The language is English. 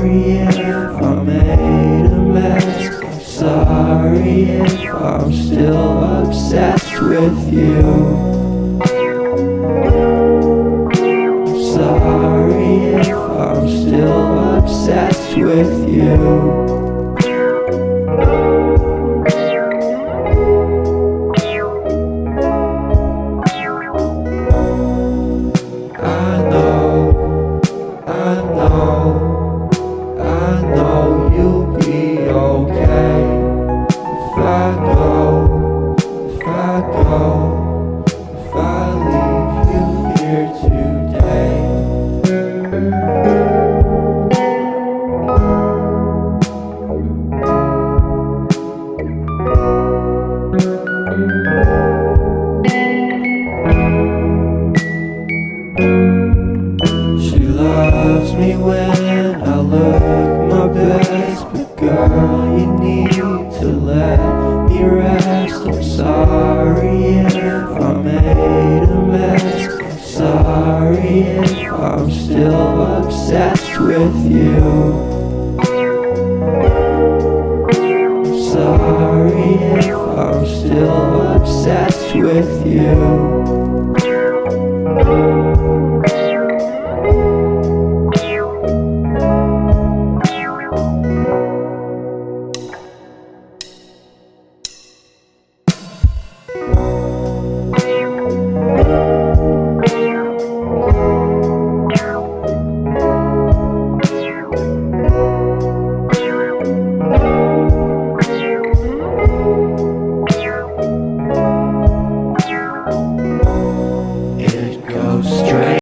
sorry if I made a mess. I'm sorry if I'm still obsessed with you. I'm sorry if I'm still obsessed with you. I'm still obsessed with you. I'm sorry if I'm still obsessed with you.